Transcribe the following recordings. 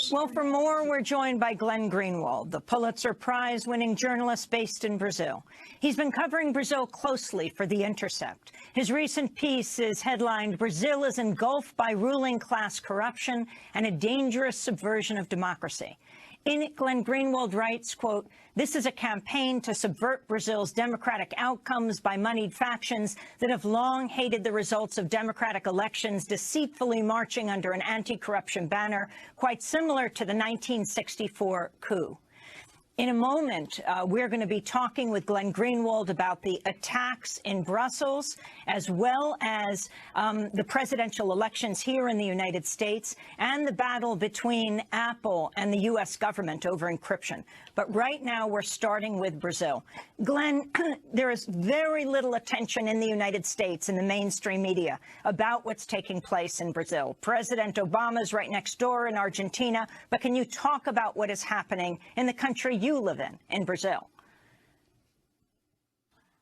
Well, for more, we're joined by Glenn Greenwald, the Pulitzer Prize-winning journalist based in Brazil. He's been covering Brazil closely for The Intercept. His recent piece is headlined, "Brazil is engulfed by ruling class corruption and a dangerous subversion of democracy." In it, Glenn Greenwald writes, quote, "This is a campaign to subvert Brazil's democratic outcomes by moneyed factions that have long hated the results of democratic elections, deceitfully marching under an anti-corruption banner, quite similar to the 1964 coup." In a moment, we're going to be talking with Glenn Greenwald about the attacks in Brussels, as well as the presidential elections here in the United States and the battle between Apple and the U.S. government over encryption. But right now, we're starting with Brazil. Glenn, there is very little attention in the United States in the mainstream media about what's taking place in Brazil. President Obama's right next door in Argentina. But can you talk about what is happening in the country you live in Brazil?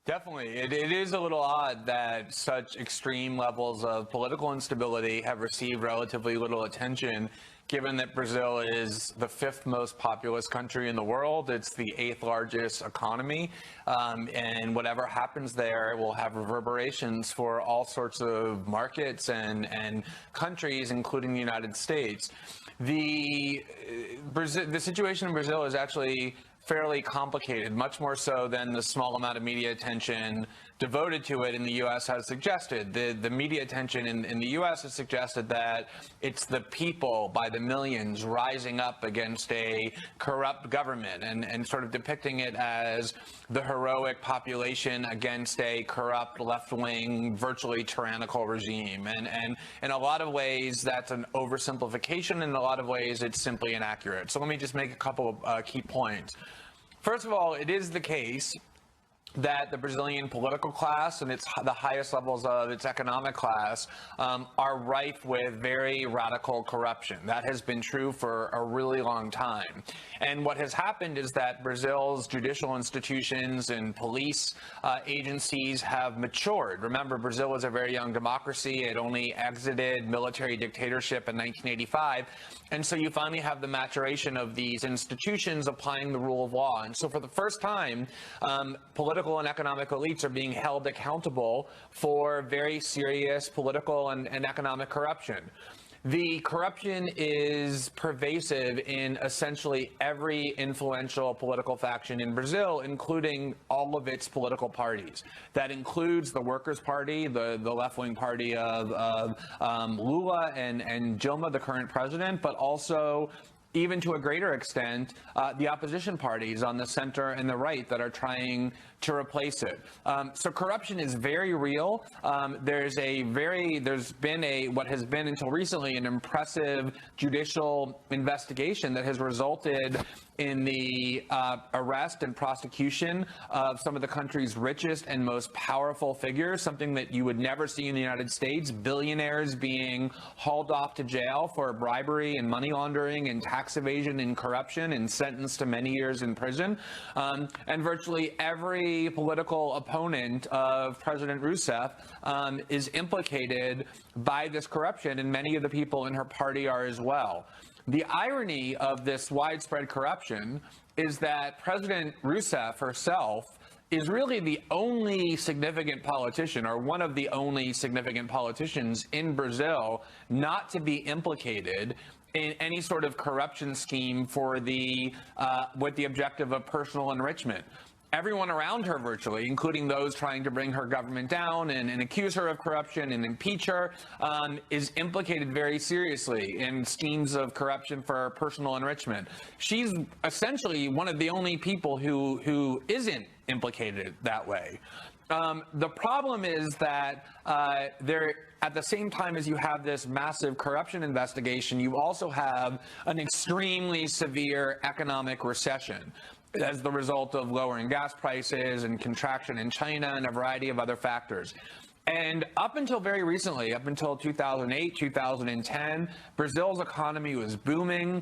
Definitely. It is a little odd that such extreme levels of political instability have received relatively little attention, given that Brazil is the 5th most populous country in the world. It's the 8th largest economy. And whatever happens there will have reverberations for all sorts of markets and countries, including the United States. The situation in Brazil is actually fairly complicated, much more so than the small amount of media attention devoted to it in the U.S. has suggested. The media attention in the U.S. has suggested that it's the people by the millions rising up against a corrupt government and sort of depicting it as the heroic population against a corrupt left-wing, virtually tyrannical regime. And in a lot of ways, that's an oversimplification. In a lot of ways, it's simply inaccurate. So let me just make a couple of key points. First of all, it is the case that the Brazilian political class and the highest levels of its economic class are rife with very radical corruption. That has been true for a really long time. And what has happened is that Brazil's judicial institutions and police agencies have matured. Remember, Brazil is a very young democracy. It only exited military dictatorship in 1985. And so you finally have the maturation of these institutions applying the rule of law. And so for the first time, political and economic elites are being held accountable for very serious political and economic corruption. The corruption is pervasive in essentially every influential political faction in Brazil, including all of its political parties. That includes the Workers' Party, the left-wing party of Lula and Dilma, the current president, but also, even to a greater extent, the opposition parties on the center and the right that are trying to replace it. So corruption is very real. There's been what has been until recently an impressive judicial investigation that has resulted in the arrest and prosecution of some of the country's richest and most powerful figures, something that you would never see in the United States, billionaires being hauled off to jail for bribery and money laundering and tax evasion and corruption and sentenced to many years in prison. And virtually every political opponent of President Rousseff is implicated by this corruption, and many of the people in her party are as well. The irony of this widespread corruption is that President Rousseff herself is really the only significant politician, or one of the only significant politicians in Brazil, not to be implicated in any sort of corruption scheme for with the objective of personal enrichment. Everyone around her, virtually, including those trying to bring her government down and accuse her of corruption and impeach her, is implicated very seriously in schemes of corruption for personal enrichment. She's essentially one of the only people who isn't implicated that way. The problem is that at the same time as you have this massive corruption investigation, you also have an extremely severe economic recession as the result of lowering gas prices and contraction in China and a variety of other factors. And up until very recently, up until 2008, 2010, Brazil's economy was booming.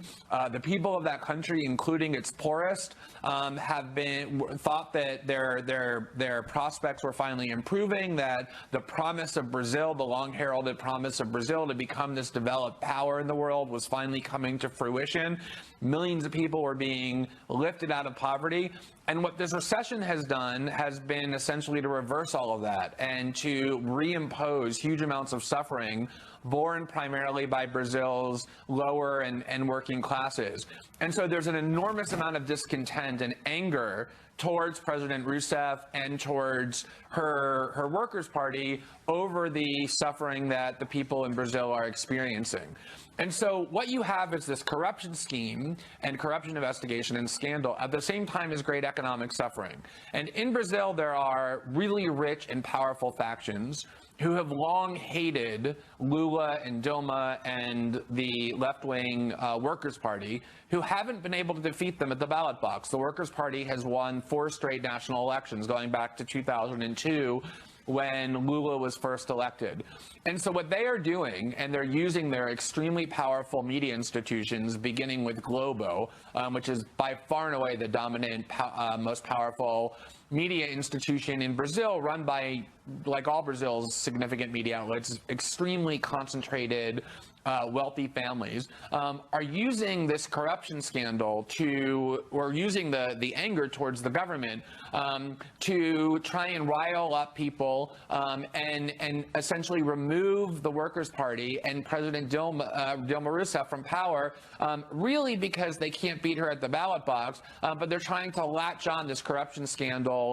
The people of that country, including its poorest, thought that their prospects were finally improving, that the promise of Brazil, the long-heralded promise of Brazil to become this developed power in the world, was finally coming to fruition. Millions of people were being lifted out of poverty. And what this recession has done has been essentially to reverse all of that and to reimpose huge amounts of suffering borne primarily by Brazil's lower and working classes. And so there's an enormous amount of discontent and anger towards President Rousseff and towards her Workers' Party over the suffering that the people in Brazil are experiencing. And so what you have is this corruption scheme and corruption investigation and scandal at the same time as great economic suffering. And in Brazil, there are really rich and powerful factions who have long hated Lula and Dilma and the left-wing Workers' Party, who haven't been able to defeat them at the ballot box. The Workers' Party has won 4 straight national elections, going back to 2002, when Lula was first elected. And so what they are doing, and they're using their extremely powerful media institutions, beginning with Globo, which is by far and away the dominant, most powerful media institution in Brazil, run by, like all Brazil's significant media outlets, extremely concentrated, wealthy families, are using this corruption scandal or using the anger towards the government to try and rile up people and essentially remove the Workers' Party and President Dilma Rousseff from power, really because they can't beat her at the ballot box, but they're trying to latch on this corruption scandal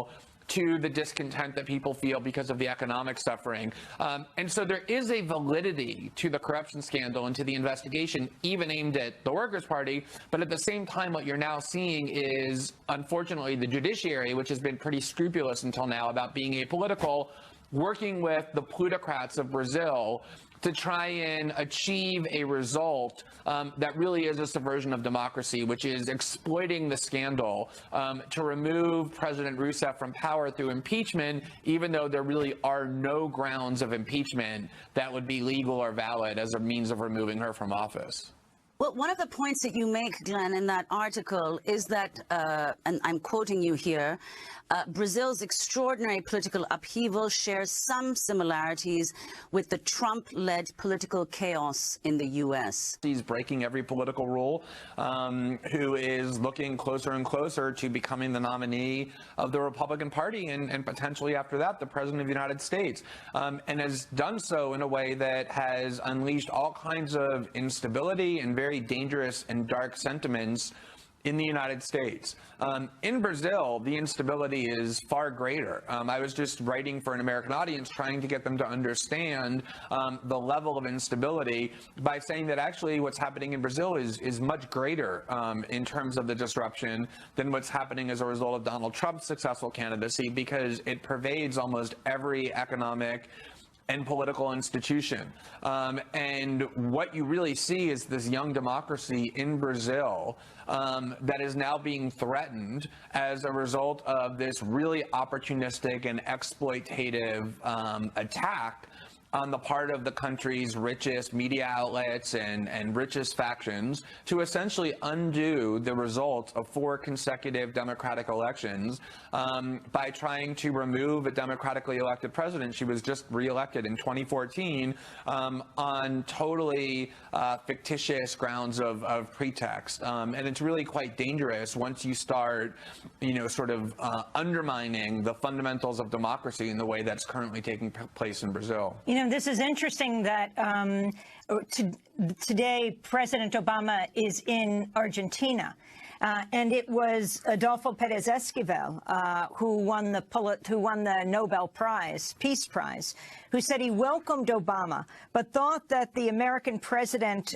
to the discontent that people feel because of the economic suffering. And so there is a validity to the corruption scandal and to the investigation, even aimed at the Workers' Party. But at the same time, what you're now seeing is, unfortunately, the judiciary, which has been pretty scrupulous until now about being apolitical, working with the plutocrats of Brazil to try and achieve a result that really is a subversion of democracy, which is exploiting the scandal to remove President Rousseff from power through impeachment, even though there really are no grounds of impeachment that would be legal or valid as a means of removing her from office. Well, one of the points that you make, Glenn, in that article is that, and I'm quoting you here, Brazil's extraordinary political upheaval shares some similarities with the Trump-led political chaos in the U.S. He's breaking every political rule, who is looking closer and closer to becoming the nominee of the Republican Party and potentially after that, the President of the United States, and has done so in a way that has unleashed all kinds of instability and very dangerous and dark sentiments in the United States. In Brazil, the instability is far greater. I was just writing for an American audience, trying to get them to understand the level of instability by saying that actually what's happening in Brazil is much greater in terms of the disruption than what's happening as a result of Donald Trump's successful candidacy, because it pervades almost every economic and political institution. And what you really see is this young democracy in Brazil that is now being threatened as a result of this really opportunistic and exploitative attack on the part of the country's richest media outlets and richest factions to essentially undo the results of 4 consecutive democratic elections by trying to remove a democratically elected president. She was just reelected in 2014 on totally fictitious grounds of pretext. And it's really quite dangerous once you start, sort of undermining the fundamentals of democracy in the way that's currently taking place in Brazil. This is interesting that today President Obama is in Argentina. And it was Adolfo Pérez Esquivel who won the Nobel Prize, Peace Prize, who said he welcomed Obama, but thought that the American president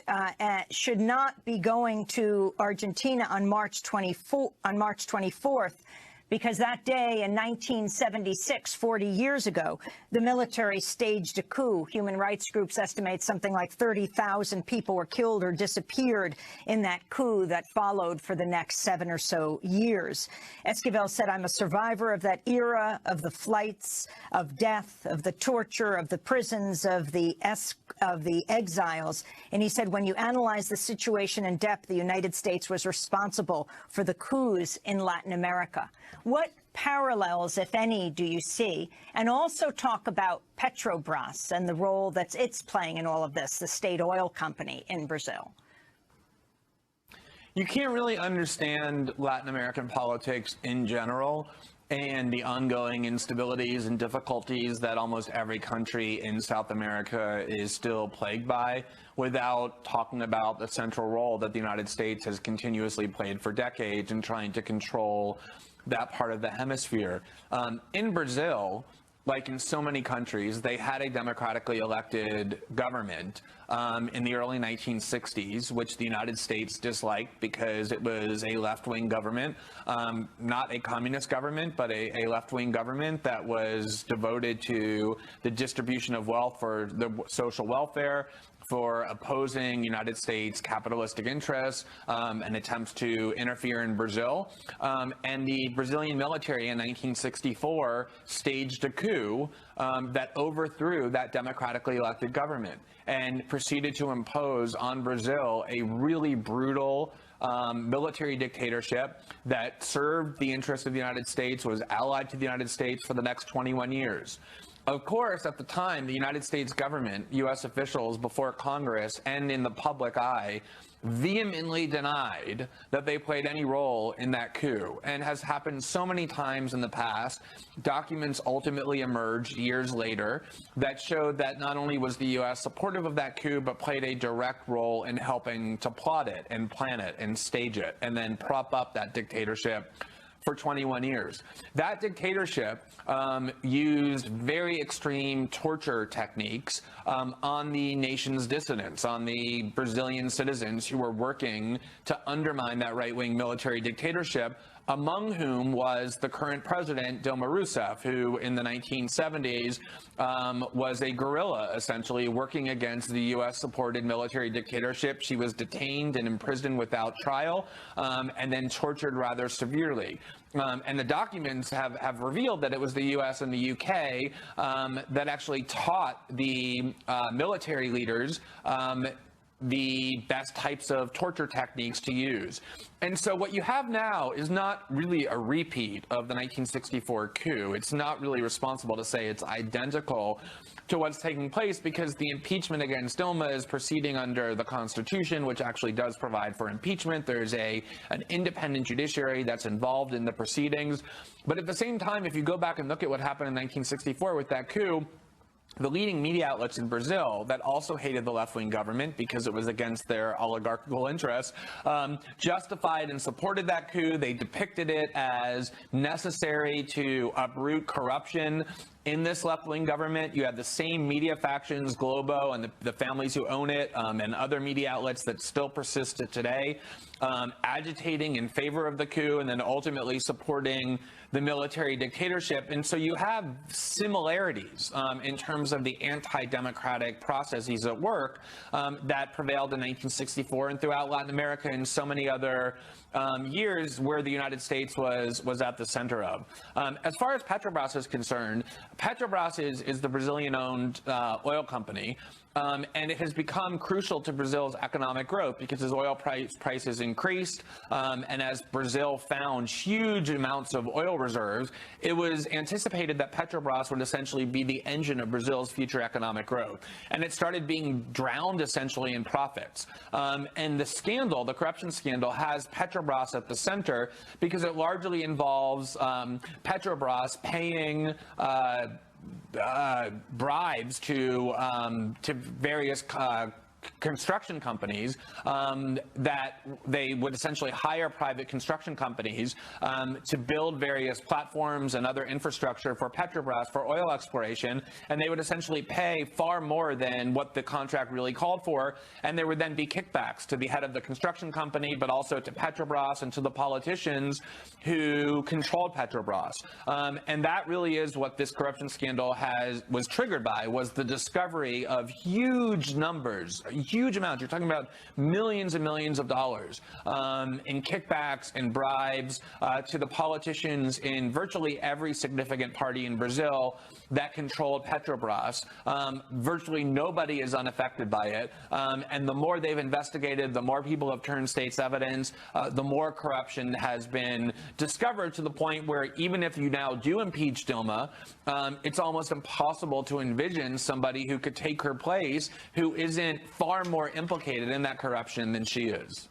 should not be going to Argentina on March 24th because that day in 1976, 40 years ago, the military staged a coup. Human rights groups estimate something like 30,000 people were killed or disappeared in that coup that followed for the next 7 or so years. Esquivel said, "I'm a survivor of that era, of the flights, of death, of the torture, of the prisons, of the exiles." And he said, when you analyze the situation in depth, the United States was responsible for the coups in Latin America. What parallels, if any, do you see? And also talk about Petrobras and the role that it's playing in all of this, the state oil company in Brazil. You can't really understand Latin American politics in general and the ongoing instabilities and difficulties that almost every country in South America is still plagued by without talking about the central role that the United States has continuously played for decades in trying to control that part of the hemisphere. In Brazil, like in so many countries, they had a democratically elected government in the early 1960s, which the United States disliked because it was a left-wing government, not a communist government, but a left-wing government that was devoted to the distribution of wealth for the social welfare, for opposing United States capitalistic interests and attempts to interfere in Brazil. And the Brazilian military in 1964 staged a coup that overthrew that democratically elected government and proceeded to impose on Brazil a really brutal military dictatorship that served the interests of the United States, was allied to the United States for the next 21 years. Of course, at the time, the United States government, U.S. officials before Congress and in the public eye vehemently denied that they played any role in that coup, and has happened so many times in the past. Documents ultimately emerged years later that showed that not only was the U.S. supportive of that coup, but played a direct role in helping to plot it and plan it and stage it and then prop up that dictatorship for 21 years. That dictatorship used very extreme torture techniques on the nation's dissidents, on the Brazilian citizens who were working to undermine that right-wing military dictatorship, among whom was the current president, Dilma Rousseff, who in the 1970s was a guerrilla, essentially, working against the U.S.-supported military dictatorship. She was detained and imprisoned without trial and then tortured rather severely. And the documents have revealed that it was the U.S. and the U.K. That actually taught the military leaders the best types of torture techniques to use. And so what you have now is not really a repeat of the 1964 coup. It's not really responsible to say it's identical to what's taking place, because the impeachment against Dilma is proceeding under the Constitution, which actually does provide for impeachment. There's an independent judiciary that's involved in the proceedings. But at the same time, if you go back and look at what happened in 1964 with that coup, the leading media outlets in Brazil that also hated the left-wing government because it was against their oligarchical interests justified and supported that coup. They depicted it as necessary to uproot corruption in this left-wing government. You have the same media factions, Globo and the families who own it, and other media outlets that still persist today, agitating in favor of the coup and then ultimately supporting the military dictatorship. And so you have similarities in terms of the anti-democratic processes at work that prevailed in 1964 and throughout Latin America and so many other years where the United States was at the center of. As far as Petrobras is concerned, Petrobras is the Brazilian-owned oil company. And it has become crucial to Brazil's economic growth because as oil prices increased and as Brazil found huge amounts of oil reserves, it was anticipated that Petrobras would essentially be the engine of Brazil's future economic growth. And it started being drowned essentially in profits. And the scandal, the corruption scandal, has Petrobras at the center because it largely involves Petrobras paying bribes to various construction companies, that they would essentially hire private construction companies to build various platforms and other infrastructure for Petrobras for oil exploration, and they would essentially pay far more than what the contract really called for, and there would then be kickbacks to the head of the construction company, but also to Petrobras and to the politicians who controlled Petrobras. And that really is what this corruption scandal was triggered by, was the discovery of huge numbers, huge amounts. You're talking about millions and millions of dollars in kickbacks and bribes to the politicians in virtually every significant party in Brazil that controlled Petrobras. Virtually nobody is unaffected by it. And the more they've investigated, the more people have turned state's evidence, the more corruption has been discovered, to the point where even if you now do impeach Dilma, it's almost impossible to envision somebody who could take her place who isn't far more implicated in that corruption than she is.